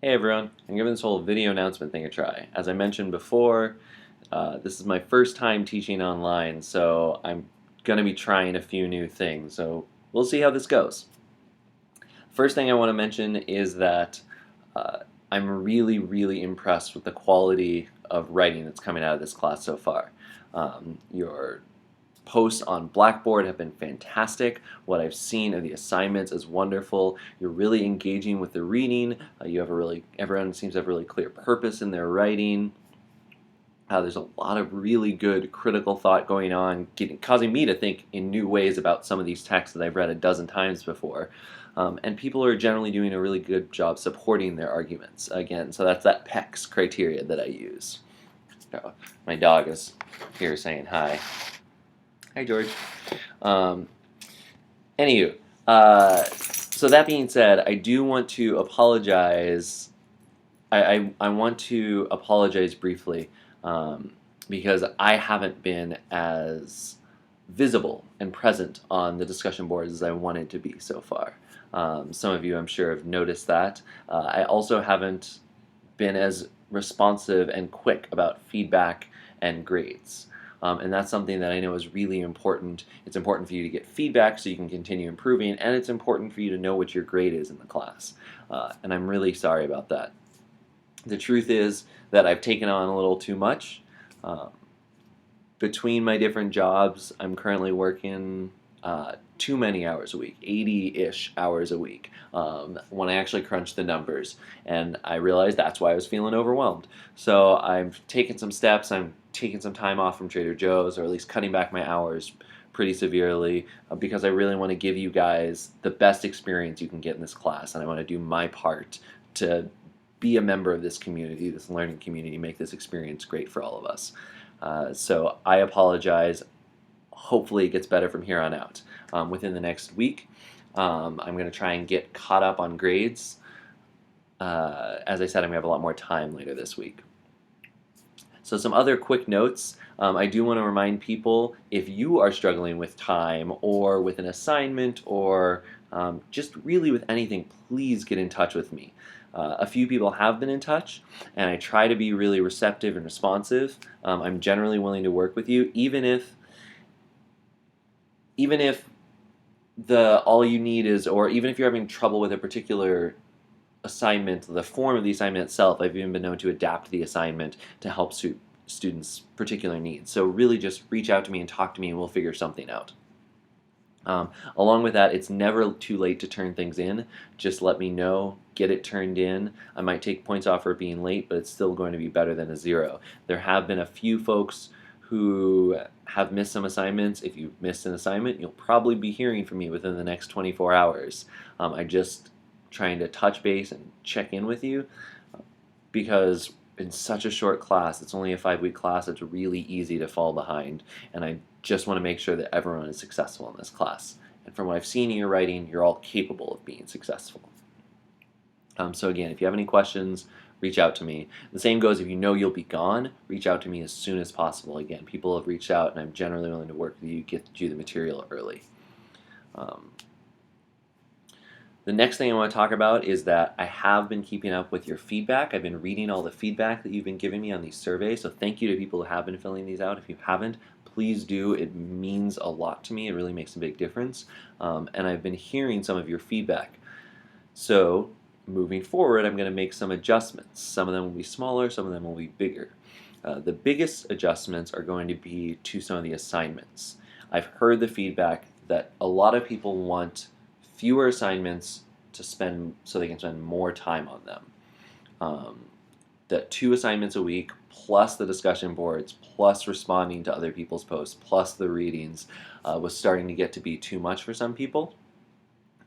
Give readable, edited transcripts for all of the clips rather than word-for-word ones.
Hey everyone, I'm giving this whole video announcement thing a try. As I mentioned before, this is my first time teaching online, so I'm going to be trying a few new things. So we'll see how this goes. First thing I want to mention is that uh, I'm really impressed with the quality of writing that's coming out of this class so far. Your posts on Blackboard have been fantastic. What I've seen of the assignments is wonderful. You're really engaging with the reading. Everyone seems to have a really clear purpose in their writing. There's a lot of really good critical thought going on, causing me to think in new ways about some of these texts that I've read a dozen times before. And people are generally doing a really good job supporting their arguments. Again, so that's that PECS criteria that I use. My dog is here saying hi. Hi, George. Um, Anywho, so that being said, I do want to apologize. I want to apologize briefly because I haven't been as visible and present on the discussion boards as I wanted to be so far. Some of you, I'm sure, have noticed that. I also haven't been as responsive and quick about feedback and grades. And that's something that I know is really important. It's important for you to get feedback so you can continue improving, and it's important for you to know what your grade is in the class. And I'm really sorry about that. The truth is that I've taken on a little too much. Between my different jobs, I'm currently working too many hours a week, 80-ish hours a week, when I actually crunch the numbers. And I realized that's why I was feeling overwhelmed. So I've taken some steps. I'm taking some time off from Trader Joe's, or at least cutting back my hours pretty severely, because I really want to give you guys the best experience you can get in this class, and I want to do my part to be a member of this community, this learning community, make this experience great for all of us. So I apologize. Hopefully it gets better from here on out. Within the next week, I'm going to try and get caught up on grades. As I said, I'm going to have a lot more time later this week. So some other quick notes. I do want to remind people, if you are struggling with time or with an assignment or just really with anything, please get in touch with me. A few people have been in touch, and I try to be really receptive and responsive. I'm generally willing to work with you, even if all you need is, or even if you're having trouble with a particular assignment, the form of the assignment itself, I've even been known to adapt the assignment to help suit students' particular needs. So really just reach out to me and talk to me and we'll figure something out. Along with that, it's never too late to turn things in. Just let me know, get it turned in. I might take points off for being late, but it's still going to be better than a 0. There have been a few folks who have missed some assignments. If you've missed an assignment, you'll probably be hearing from me within the next 24 hours. I'm just trying to touch base and check in with you, because in such a short class, it's only a 5-week class, it's really easy to fall behind, and I just want to make sure that everyone is successful in this class. And from what I've seen in your writing, you're all capable of being successful. So again, if you have any questions, reach out to me. The same goes if you know you'll be gone, reach out to me as soon as possible. Again, people have reached out and I'm generally willing to work with you, get you the material early. The next thing I want to talk about is that I have been keeping up with your feedback. I've been reading all the feedback that you've been giving me on these surveys, so thank you to people who have been filling these out. If you haven't, please do. It means a lot to me. It really makes a big difference. And I've been hearing some of your feedback. So moving forward, I'm going to make some adjustments. Some of them will be smaller, some of them will be bigger. The biggest adjustments are going to be to some of the assignments. I've heard the feedback that a lot of people want fewer assignments to spend so they can spend more time on them. That 2 assignments a week plus the discussion boards plus responding to other people's posts plus the readings was starting to get to be too much for some people,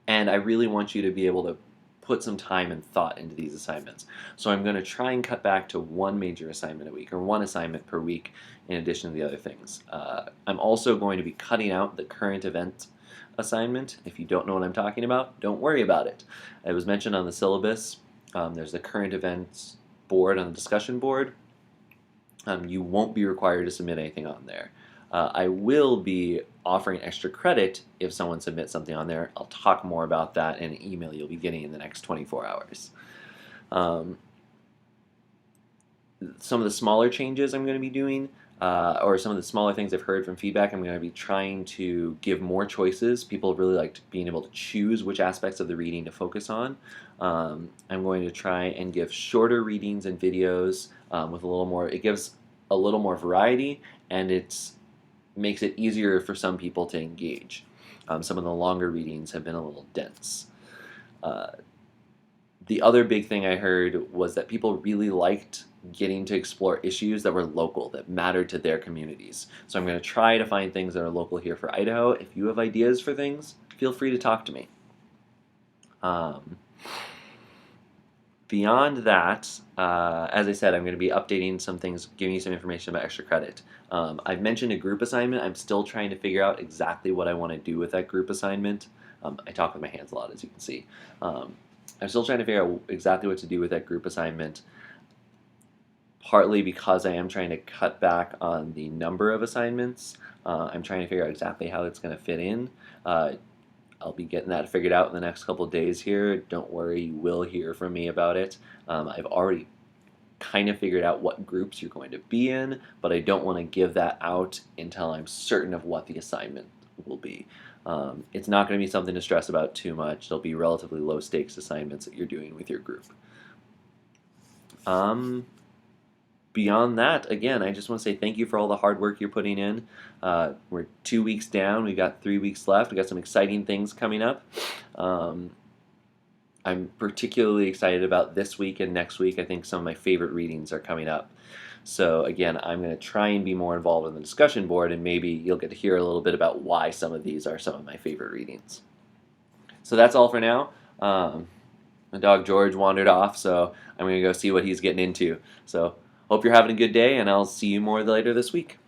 and I really want you to be able to put some time and thought into these assignments. So I'm going to try and cut back to 1 major assignment a week, or 1 assignment per week in addition to the other things. I'm also going to be cutting out the current event assignment. If you don't know what I'm talking about, don't worry about it. It was mentioned on the syllabus. There's the current events board on the discussion board. You won't be required to submit anything on there. I will be offering extra credit if someone submits something on there. I'll talk more about that in an email you'll be getting in the next 24 hours. Um, some of the smaller changes I'm going to be doing, or some of the smaller things I've heard from feedback, I'm going to be trying to give more choices. People really liked being able to choose which aspects of the reading to focus on. I'm going to try and give shorter readings and videos with a little more. It gives a little more variety, and it makes it easier for some people to engage. Some of the longer readings have been a little dense. Uh, the other big thing I heard was that people really liked getting to explore issues that were local, that mattered to their communities. So I'm going to try to find things that are local here for Idaho. If you have ideas for things, feel free to talk to me. Um, Beyond that, as I said, I'm going to be updating some things, giving you some information about extra credit. I've mentioned a group assignment. I'm still trying to figure out exactly what I want to do with that group assignment. I talk with my hands a lot, as you can see. I'm still trying to figure out exactly what to do with that group assignment, partly because I am trying to cut back on the number of assignments. I'm trying to figure out exactly how it's going to fit in. I'll be getting that figured out in the next couple of days here. Don't worry, you will hear from me about it. I've already kind of figured out what groups you're going to be in, but I don't want to give that out until I'm certain of what the assignment will be. It's not going to be something to stress about too much. They'll be relatively low stakes assignments that you're doing with your group. Beyond that, again, I just want to say thank you for all the hard work you're putting in. We're 2 weeks down. We've got 3 weeks left. We've got some exciting things coming up. I'm particularly excited about this week and next week. I think some of my favorite readings are coming up. So again, I'm going to try and be more involved in the discussion board, and maybe you'll get to hear a little bit about why some of these are some of my favorite readings. So that's all for now. My dog George wandered off, so I'm going to go see what he's getting into. So hope you're having a good day, and I'll see you more later this week.